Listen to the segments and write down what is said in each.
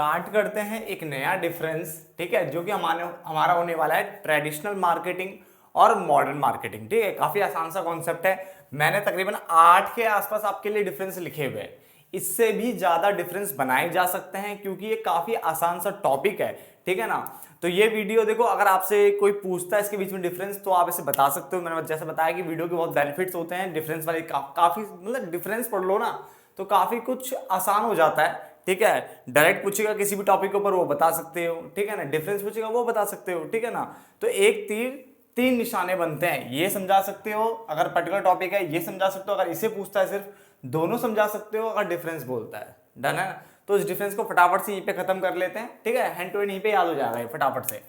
Start करते हैं एक नया डिफरेंस, ठीक है, जो कि हमारा होने वाला है ट्रेडिशनल मार्केटिंग और मॉडर्न मार्केटिंग। ठीक है, काफी आसान सा कॉन्सेप्ट है। मैंने तकरीबन 8 के आसपास आपके लिए डिफरेंस लिखे हुए हैं। इससे भी ज्यादा डिफरेंस बनाए जा सकते हैं क्योंकि ये काफी आसान सा टॉपिक है, ठीक है ना। तो ये वीडियो देखो, अगर आपसे कोई पूछता है इसके बीच में डिफरेंस तो आप इसे बता सकते हो। मैंने जैसे बताया कि वीडियो के बहुत बेनिफिट्स होते हैं डिफरेंस वाले, काफी मतलब डिफरेंस पढ़ लो ना तो काफी कुछ आसान हो जाता है। ठीक है, डायरेक्ट पूछेगा किसी भी टॉपिक के ऊपर वो बता सकते हो, ठीक है ना, डिफरेंस पूछेगा वो बता सकते हो, ठीक है ना। तो एक तीर तीन निशाने बनते हैं, ये समझा सकते हो अगर पर्टिकुलर टॉपिक है, ये समझा सकते हो अगर इसे पूछता है सिर्फ, दोनों समझा सकते हो अगर डिफरेंस बोलता है। डन है। तो इस डिफरेंस को फटाफट से यहीं पे खत्म कर लेते हैं, ठीक है, हैंड टू हैंड यहीं पे याद हो जाएगा ये फटाफट से।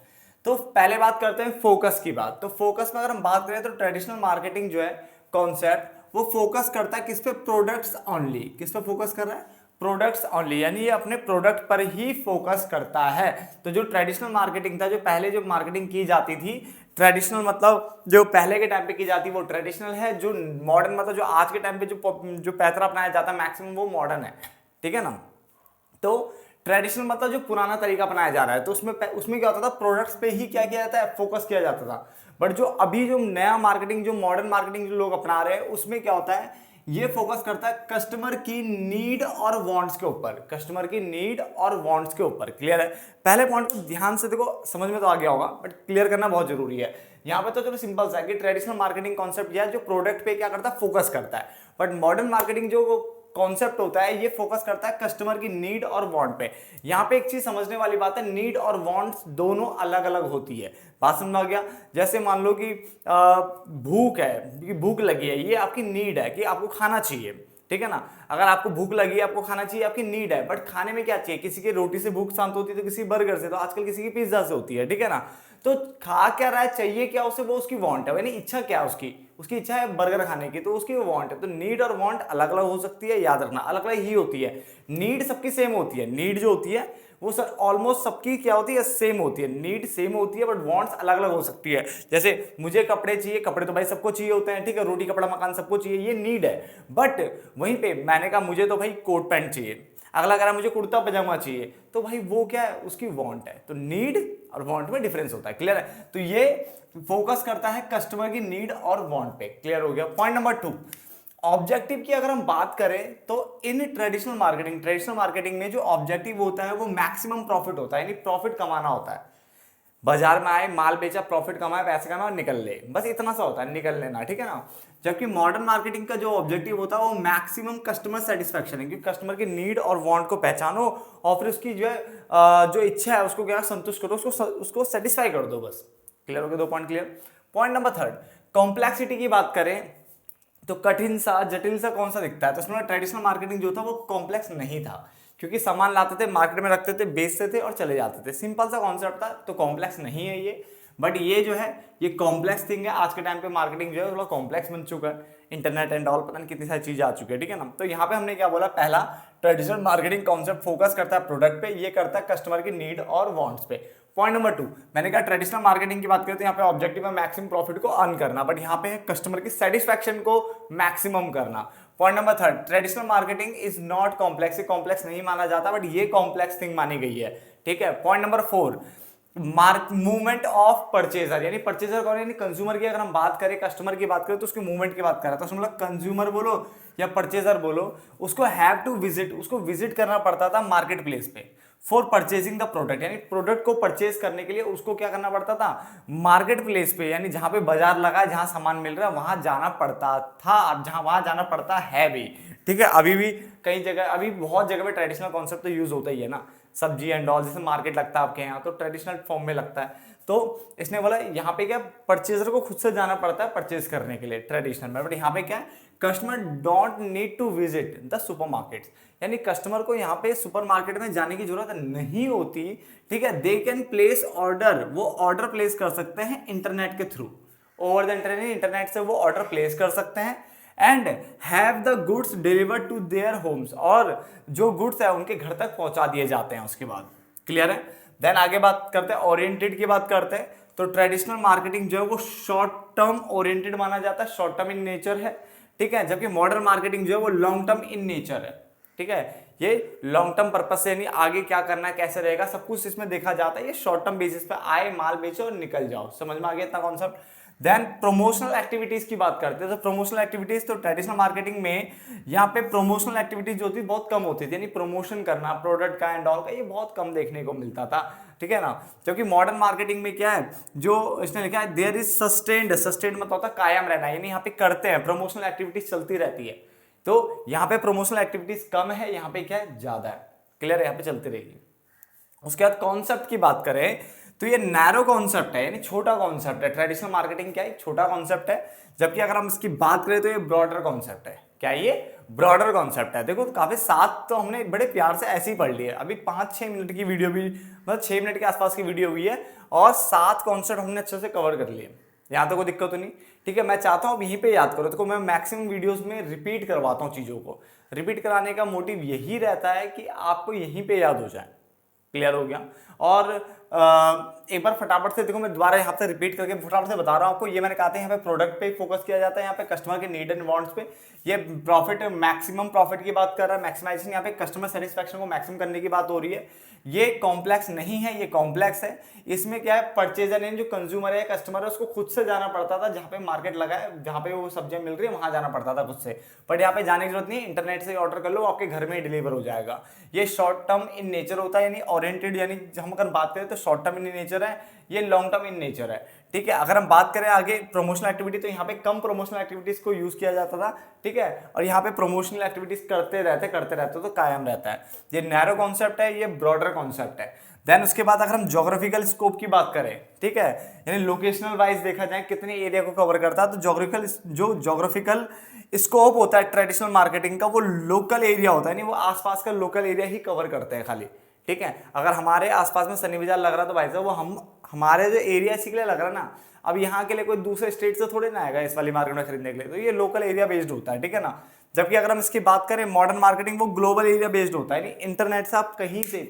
तो पहले बात करते हैं फोकस की बात। तो फोकस में अगर हम बात करें तो ट्रेडिशनल मार्केटिंग जो है कॉन्सेप्ट, वो फोकस करता है किस पे, प्रोडक्ट्स ओनली। किस पे फोकस कर रहा है, प्रोडक्ट्स ओनली, यानी ये अपने प्रोडक्ट पर ही फोकस करता है। तो जो ट्रेडिशनल मार्केटिंग था, जो पहले जो मार्केटिंग की जाती थी, ट्रेडिशनल मतलब जो पहले के टाइम पे की जाती वो ट्रेडिशनल है, जो मॉडर्न मतलब जो आज के टाइम पे जो पैतरा अपनाया जाता है मैक्सिमम वो मॉडर्न है, ठीक है ना। तो ट्रेडिशनल मतलब जो पुराना तरीका अपनाया जा रहा है, तो उसमें क्या होता था, प्रोडक्ट्स पे ही क्या किया जाता है, फोकस किया जाता था। बट जो अभी जो नया मार्केटिंग, जो मॉडर्न मार्केटिंग जो लोग अपना रहे हैं, उसमें क्या होता है, ये फोकस करता है कस्टमर की नीड और वांट्स के ऊपर। कस्टमर की नीड और वांट्स के ऊपर। क्लियर है। पहले पॉइंट को ध्यान से देखो, समझ में तो आ गया होगा बट क्लियर करना बहुत जरूरी है। यहाँ पे तो चलो सिंपल सा है कि ट्रेडिशनल मार्केटिंग कॉन्सेप्ट यह है जो प्रोडक्ट पे क्या करता है, फोकस करता है। बट मॉडर्न मार्केटिंग जो कॉन्सेप्ट होता है ये फोकस करता है कस्टमर की नीड और वांट पे। यहाँ पे एक चीज समझने वाली बात है, नीड और वांट्स दोनों अलग अलग होती है। बात समझ आ गया। जैसे मान लो कि भूख है, कि भूख लगी है, ये आपकी नीड है कि आपको खाना चाहिए, ठीक है ना। अगर आपको भूख लगी है, आपको खाना चाहिए, आपकी नीड है। बट खाने में क्या चाहिए, किसी की रोटी से भूख शांत होती है तो किसी बर्गर से, तो आजकल किसी की पिज्जा से होती है, ठीक है ना। तो खा क्या रहा है, चाहिए क्या उसे, वो उसकी वांट है, यानी इच्छा क्या है उसकी, उसकी इच्छा है बर्गर खाने की, तो उसकी वो वांट है। तो नीड और वांट अलग अलग हो सकती है, याद रखना अलग अलग ही होती है। नीड सबकी सेम होती है, नीड जो होती है वो सर ऑलमोस्ट सबकी क्या होती है, सेम होती है। नीड सेम होती है बट वांट्स अलग अलग हो सकती है। जैसे मुझे कपड़े चाहिए, कपड़े तो भाई सबको चाहिए होते हैं, ठीक है, रोटी कपड़ा मकान सबको चाहिए, ये नीड है। बट वहीं पे मैंने कहा मुझे तो भाई कोट पैंट चाहिए, अगला कह रहा मुझे कुर्ता पजामा चाहिए, तो भाई वो क्या है, उसकी वांट है। तो नीड और वांट में डिफरेंस होता है। क्लियर है। तो ये फोकस करता है कस्टमर की नीड और वांट पे। क्लियर हो गया। पॉइंट नंबर 2, ऑब्जेक्टिव की अगर हम बात करें तो इन ट्रेडिशनल मार्केटिंग में जो ऑब्जेक्टिव होता है वो मैक्सिमम प्रॉफिट होता है, यानी प्रॉफिट कमाना होता है। बाजार में आए, माल बेचा, प्रॉफिट कमाए, पैसे कमाए और निकल ले, बस इतना सा होता है, निकल लेना, ठीक है ना। जबकि मॉडर्न मार्केटिंग का जो ऑब्जेक्टिव होता है वो मैक्सिमम कस्टमर सेटिस्फेक्शन है, क्योंकि कस्टमर की नीड और वांट को पहचानो और फिर उसकी जो है जो इच्छा है उसको क्या संतुष्ट करो, उसको सेटिस्फाई कर दो, बस। क्लियर हो गया, 2 point clear. Point number 3, complexity की बात करें तो कठिन सा, जटिल सा कौन सा दिखता है, तो उसमें ट्रेडिशनल मार्केटिंग जो था वो कॉम्प्लेक्स नहीं था, क्योंकि सामान लाते थे, मार्केट में रखते थे, बेचते थे और चले जाते थे, सिंपल सा कॉन्सेप्ट था। तो कॉम्प्लेक्स नहीं है ये। बट ये जो है ये कॉम्प्लेक्स थिंग है। आज के टाइम पे मार्केटिंग जो है थोड़ा कॉम्प्लेक्स बन चुका है, इंटरनेट एंड ऑल, पता नहीं कितनी सारी चीजें आ चुकी है, ठीक है ना। तो यहाँ पे हमने क्या बोला, पहला ट्रेडिशनल मार्केटिंग कॉन्सेप्ट फोकस करता है प्रोडक्ट पे, ये करता है कस्टमर की नीड और वांट्स पे। पॉइंट नंबर 2, मैंने कहा ट्रेडिशनल मार्केटिंग की बात करें तो यहाँ पे ऑब्जेक्टिव है मैक्सिमम प्रॉफिट को अर्न करना, बट यहाँ पे है कस्टमर की सेटिस्फैक्शन को मैक्सिमम करना। Point number 3, traditional marketing is not complex, ये कॉम्प्लेक्स नहीं माना जाता बट ये कॉम्प्लेक्स थिंग मानी गई है, ठीक है। Point number 4, movement of purchaser, यानी परचेजर कौन है, यानी कंज्यूमर की अगर हम बात करें, कस्टमर की बात करें तो उसके मूवमेंट की बात कर रहा था, तो मतलब कंज्यूमर बोलो या परचेजर बोलो, उसको हैव टू विजिट, उसको विजिट करना पड़ता था मार्केट प्लेस पे फॉर परचेजिंग द प्रोडक्ट, यानी प्रोडक्ट को परचेज करने के लिए उसको क्या करना पड़ता था, मार्केट प्लेस पे, यानी जहां पे बाजार लगा है, जहां सामान मिल रहा है वहां जाना पड़ता था, अब जहां वहां जाना पड़ता है भी, ठीक है। अभी भी कई जगह, अभी बहुत जगह पे ट्रेडिशनल कॉन्सेप्ट तो यूज होता ही है ना, सब्जी एंड ऑल, जैसे मार्केट लगता है आपके यहाँ तो ट्रेडिशनल फॉर्म में लगता है। तो इसने बोला यहाँ पे क्या, परचेजर को खुद से जाना पड़ता है परचेज करने के लिए ट्रेडिशनल में, बट यहाँ पे क्या है, customer don't need to visit the supermarkets, यानी कस्टमर को यहाँ पे सुपरमार्केट में जाने की जरूरत नहीं होती, ठीक है। दे कैन प्लेस ऑर्डर, वो ऑर्डर प्लेस कर सकते हैं इंटरनेट के through, over the internet, internet से वो ऑर्डर प्लेस कर सकते हैं and have the goods delivered to their homes, और जो गुड्स है उनके घर तक पहुंचा दिए जाते हैं उसके बाद। क्लियर है। देन आगे बात करते हैं ओरिएंटेड की बात करते हैं। तो ट्रेडिशनल मार्केटिंग जो है वो शॉर्ट टर्म ओरिएंटेड माना जाता है, शॉर्ट टर्म इन नेचर है, ठीक है। जबकि मॉडर्न मार्केटिंग जो है वो लॉन्ग टर्म इन नेचर है, ठीक है। ये लॉन्ग टर्म पर्पज से, यानी आगे क्या करना है, कैसे रहेगा, सब कुछ इसमें देखा जाता है। ये शॉर्ट टर्म बेसिस पे आए, माल बेचो और निकल जाओ। समझ में आ गया इतना कॉन्सेप्ट। देन प्रमोशनल एक्टिविटीज की बात करते हैं। तो प्रमोशनल एक्टिविटीज, तो ट्रेडिशनल मार्केटिंग में यहाँ पे प्रमोशनल एक्टिविटीज जो होती है बहुत कम होती थी, यानी प्रमोशन करना प्रोडक्ट का एंड ऑल का, ये बहुत कम देखने को मिलता था, ठीक है ना। क्योंकि मॉडर्न मार्केटिंग में क्या है, जो इसने लिखा है देयर इज सस्टेन्ड, सस्टेन्ड मतलब होता है कायम रहना, यानी यहाँ पे करते हैं, प्रमोशनल एक्टिविटीज चलती रहती है। तो यहाँ पे प्रमोशनल एक्टिविटीज कम है, यहाँ पे क्या है, ज्यादा है। क्लियर है, यहाँ पे चलती रहेगी। उसके बाद कॉन्सेप्ट की बात करें तो ये नैरो कॉन्सेप्ट है, यानी छोटा कॉन्सेप्ट है। ट्रेडिशनल मार्केटिंग क्या है, छोटा कॉन्सेप्ट है, जबकि अगर हम इसकी बात करें तो ये ब्रॉडर कॉन्सेप्ट है। क्या ये ब्रॉडर कॉन्सेप्ट है। देखो काफी सात तो हमने बड़े प्यार से ऐसे ही पढ़ लिए, अभी 5-6 मिनट की वीडियो भी, मतलब 6 मिनट के आसपास की वीडियो हुई है और 7 कॉन्सेप्ट हमने अच्छे से कवर कर लिए। यहाँ तो कोई दिक्कत तो नहीं, ठीक है। मैं चाहता हूँ यहीं पे याद करो। देखो मैं मैक्सिमम वीडियोस में रिपीट करवाता हूँ चीज़ों को। रिपीट कराने का मोटिव यही रहता है कि आपको यहीं पे याद हो जाए। क्लियर हो गया। और एक बार फटाफट से देखो, मैं दोबारा यहाँ पे रिपीट करके फटाफट से बता रहा हूँ आपको। ये मैंने कहा था यहाँ पे प्रोडक्ट पे फोकस किया जाता है, यहाँ पे कस्टमर के नीड एंड वांट्स पे। ये प्रॉफिट, मैक्सिमम प्रॉफिट की बात कर रहा है, मैक्सिमाइजेशन, यहाँ पे कस्टमर सेटिस्फैक्शन को मैक्सिमम करने की बात हो रही है। ये कॉम्प्लेक्स नहीं है, ये कॉम्प्लेक्स है। इसमें क्या है, परचेजर यानी जो कंज्यूमर है, कस्टमर है, उसको खुद से जाना पड़ता था, जहाँ पे मार्केट लगा है, जहाँ पे वो सब्जियां मिल रही है वहां जाना पड़ता था खुद से। बट यहाँ पे जाने की जरूरत नहीं, इंटरनेट से ऑर्डर कर लो, आपके घर में डिलीवर हो जाएगा। ये शॉर्ट टर्म इन नेचर होता है, यानी ओरिएंटेड, यानी हम अगर बात करें तो शॉर्ट टर्म इन नेचर है, ये लॉन्ग टर्म इन नेचर है, ठीक है। अगर हम बात करें आगे प्रमोशनल एक्टिविटी, तो यहाँ पे कम प्रमोशनल एक्टिविटीज को यूज किया जाता था, ठीक है। और यहाँ पे प्रमोशनल एक्टिविटीज करते रहते तो कायम रहता है। ये नैरो कॉन्सेप्ट है, ये ब्रॉडर कॉन्सेप्ट है। देन उसके बाद अगर हम ज्योग्राफिकल स्कोप की बात करें, ठीक है, यानी लोकेशनल वाइज देखा जाए कितने एरिया को कवर करता है, तो ज्योग्राफिकल स्कोप होता है ट्रेडिशनल मार्केटिंग का, वो लोकल एरिया होता है, नहीं वो आसपास का लोकल एरिया ही कवर करते हैं खाली, ठीक है। अगर हमारे आसपास में सनी बाजार लग रहा है तो भाई साहब वो हमारे जो एरिया इसी के लिए लग रहा है ना, अब यहाँ के लिए कोई दूसरे स्टेट से थोड़े ना आएगा इस वाली मार्केट में खरीदने के लिए, तो ये लोकल एरिया बेस्ड होता है, ठीक है ना। जबकि अगर हम इसकी बात करें मॉडर्न मार्केटिंग, वो ग्लोबल एरिया बेस्ड होता है, इंटरनेट से आप कहीं से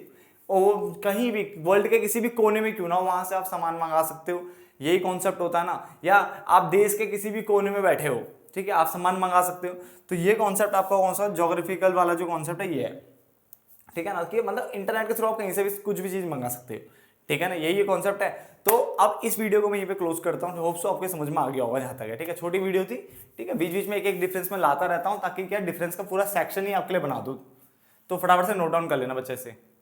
कहीं भी वर्ल्ड के किसी भी कोने में क्यों ना हो, वहां से आप सामान मंगा सकते हो। यही कॉन्सेप्ट होता है ना। या आप देश के किसी भी कोने में बैठे हो, ठीक है, आप सामान मंगा सकते हो। तो ये कॉन्सेप्ट आपका कौन सा ज्योग्राफिकल वाला जो कॉन्सेप्ट है ये है, ठीक है ना, कि मतलब इंटरनेट के थ्रू आप कहीं से भी कुछ भी चीज मंगा सकते हो, ठीक है ना, यही कॉन्सेप्ट है। तो अब इस वीडियो को मैं यहीं पे क्लोज करता हूँ। होप सो आपके समझ में आ गया होगा जहाँ तक है, ठीक है। छोटी वीडियो थी, ठीक है, बीच बीच में एक एक डिफरेंस में लाता रहता हूँ, ताकि क्या डिफरेंस का पूरा सेक्शन ही आपके लिए बना दूँ। तो फटाफट से नोट डाउन कर लेना बच्चे से।